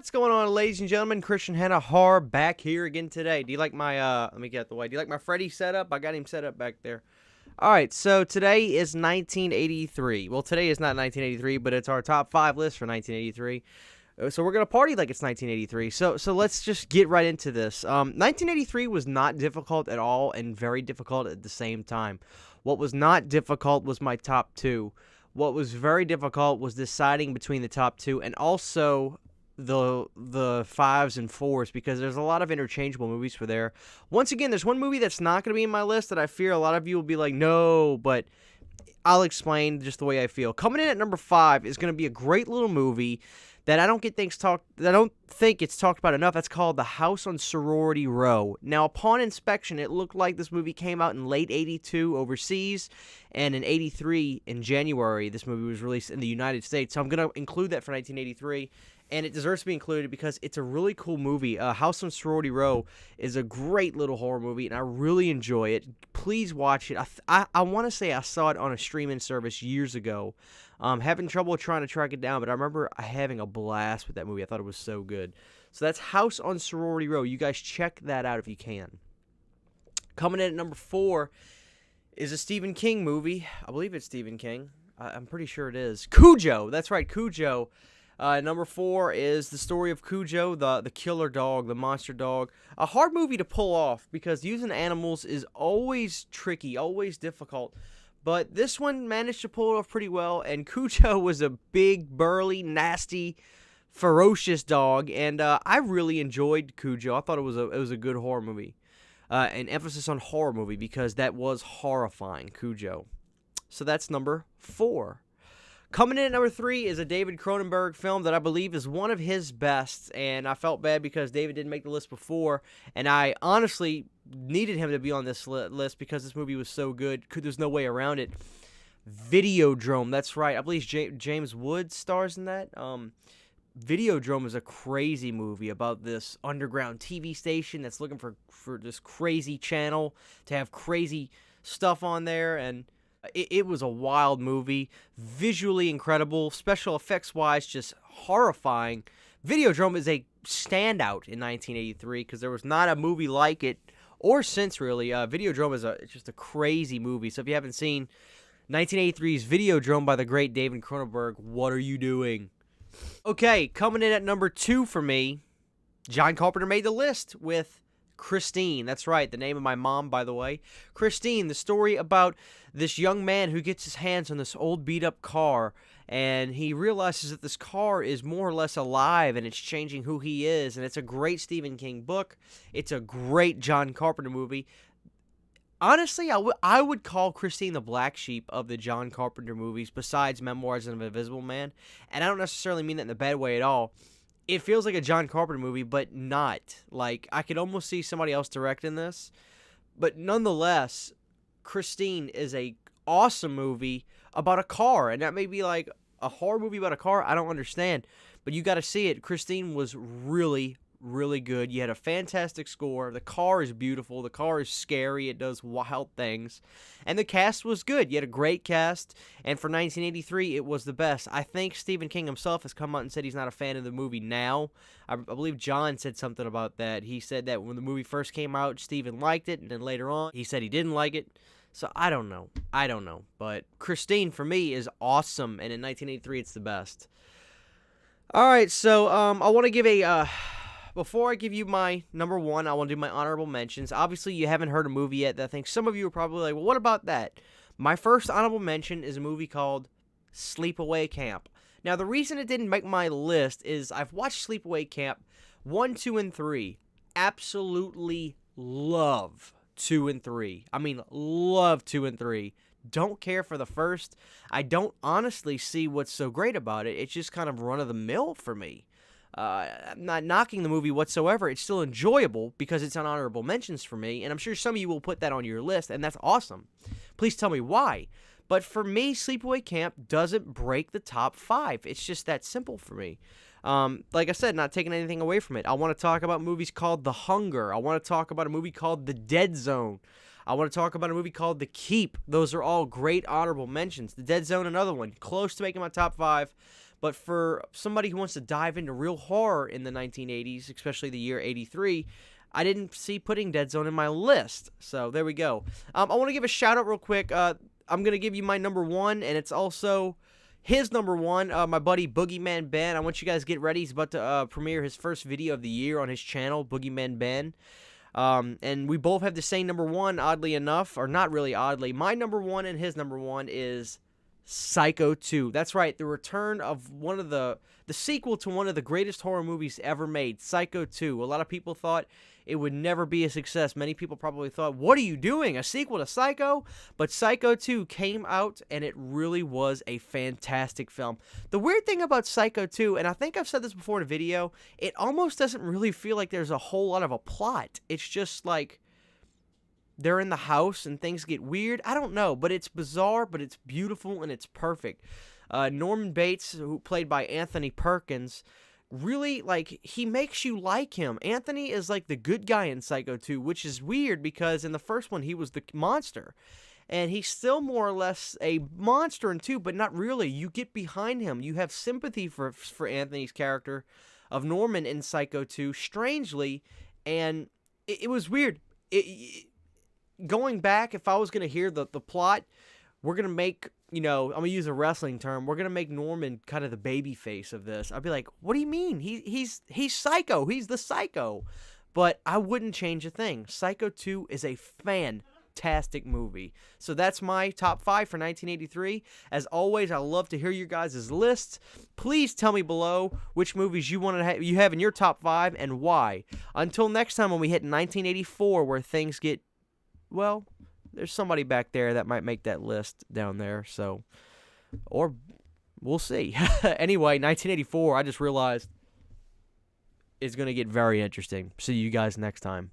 What's going on, ladies and gentlemen? Christian Hanna Har back here again today. Do you like my, let me get out the way. Do you like my Freddy setup? I got him set up back there. All right, so today is 1983. Well, today is not 1983, but it's our top 5 list for 1983. So we're going to party like it's 1983. So let's just get right into this. 1983 was not difficult at all and very difficult at the same time. What was not difficult was my top 2. What was very difficult was deciding between the top 2 and also the 5s and 4s, because there's a lot of interchangeable movies for there. Once again, there's one movie that's not going to be in my list that I fear a lot of you will be like, no, but I'll explain just the way I feel. Coming in at number 5 is going to be a great little movie that I don't think it's talked about enough. That's called The House on Sorority Row. Now, upon inspection, it looked like this movie came out in late 82 overseas, and in 83 in January, this movie was released in the United States. So I'm going to include that for 1983. And it deserves to be included because it's a really cool movie. House on Sorority Row is a great little horror movie, and I really enjoy it. Please watch it. I want to say I saw it on a streaming service years ago. Having trouble trying to track it down, but I remember having a blast with that movie. I thought it was so good. So that's House on Sorority Row. You guys check that out if you can. Coming in at number 4 is a Stephen King movie. I believe it's Stephen King. I'm pretty sure it is. Cujo. That's right, Cujo. Number 4 is the story of Cujo, the killer dog, the monster dog. A hard movie to pull off because using animals is always tricky, always difficult. But this one managed to pull it off pretty well, and Cujo was a big, burly, nasty, ferocious dog, and I really enjoyed Cujo. I thought it was a good horror movie. An emphasis on horror movie because that was horrifying, Cujo. So that's number 4. Coming in at number 3 is a David Cronenberg film that I believe is one of his best, and I felt bad because David didn't make the list before, and I honestly needed him to be on this list because this movie was so good. There's no way around it. Videodrome, that's right. I believe James Woods stars in that. Videodrome is a crazy movie about this underground TV station that's looking for this crazy channel to have crazy stuff on there, and it was a wild movie, visually incredible, special effects-wise, just horrifying. Videodrome is a standout in 1983 because there was not a movie like it, or since really. Videodrome is just a crazy movie. So if you haven't seen 1983's Videodrome by the great David Cronenberg, what are you doing? Okay, coming in at number 2 for me, John Carpenter made the list with Christine. That's right, the name of my mom, by the way. Christine, the story about this young man who gets his hands on this old beat-up car, and he realizes that this car is more or less alive, and it's changing who he is, and it's a great Stephen King book. It's a great John Carpenter movie. Honestly, I would call Christine the black sheep of the John Carpenter movies, besides Memoirs of an Invisible Man, and I don't necessarily mean that in a bad way at all. It feels like a John Carpenter movie, but not. Like, I could almost see somebody else directing this. But nonetheless, Christine is a awesome movie about a car. And that may be like a horror movie about a car. I don't understand. But you got to see it. Christine was really, really good. You had a fantastic score. The car is beautiful. The car is scary. It does wild things. And the cast was good. You had a great cast. And for 1983, it was the best. I think Stephen King himself has come out and said he's not a fan of the movie now. I believe John said something about that. He said that when the movie first came out, Stephen liked it. And then later on, he said he didn't like it. So I don't know. But Christine, for me, is awesome. And in 1983, it's the best. All right, so I want to give a... Before I give you my number 1, I want to do my honorable mentions. Obviously, you haven't heard a movie yet that I think some of you are probably like, well, what about that? My first honorable mention is a movie called Sleepaway Camp. Now, the reason it didn't make my list is I've watched Sleepaway Camp 1, 2, and 3. Absolutely love 2 and 3. I mean, love 2 and 3. Don't care for the first. I don't honestly see what's so great about it. It's just kind of run-of-the-mill for me. I'm not knocking the movie whatsoever. It's still enjoyable because it's on honorable mentions for me, and I'm sure some of you will put that on your list, and that's awesome. Please tell me why. But for me, Sleepaway Camp doesn't break the top 5. It's just that simple for me. Like I said, not taking anything away from it. I want to talk about movies called The Hunger. I want to talk about a movie called The Dead Zone. I want to talk about a movie called The Keep. Those are all great honorable mentions. The Dead Zone, another one, close to making my top 5. But for somebody who wants to dive into real horror in the 1980s, especially the year 83, I didn't see Pudding Dead Zone in my list. So there we go. I want to give a shout out real quick. I'm going to give you my number one, and it's also his number one, my buddy Boogeyman Ben. I want you guys to get ready. He's about to premiere his first video of the year on his channel, Boogeyman Ben. And we both have the same number one, oddly enough, or not really oddly. My number one and his number one is Psycho 2. That's right, the return of one of the sequel to one of the greatest horror movies ever made, Psycho 2. A lot of people thought it would never be a success. Many people probably thought, what are you doing, a sequel to Psycho? But Psycho 2 came out, and it really was a fantastic film. The weird thing about Psycho 2, and I think I've said this before in a video, it almost doesn't really feel like there's a whole lot of a plot. It's just like they're in the house and things get weird. I don't know, but it's bizarre, but it's beautiful, and it's perfect. Norman Bates, who played by Anthony Perkins, really, like, he makes you like him. Anthony is like the good guy in Psycho 2, which is weird because in the first one he was the monster. And he's still more or less a monster in 2, but not really. You get behind him. You have sympathy for Anthony's character of Norman in Psycho 2, strangely, and it was weird. Going back, if I was going to hear the plot, we're going to make, I'm going to use a wrestling term, we're going to make Norman kind of the baby face of this. I'd be like, what do you mean? He's Psycho. He's the Psycho. But I wouldn't change a thing. Psycho 2 is a fantastic movie. So that's my top 5 for 1983. As always, I love to hear your guys' lists. Please tell me below which movies you have in your top 5 and why. Until next time when we hit 1984 where things get, well, there's somebody back there that might make that list down there, so, or we'll see. Anyway, 1984, I just realized, is going to get very interesting. See you guys next time.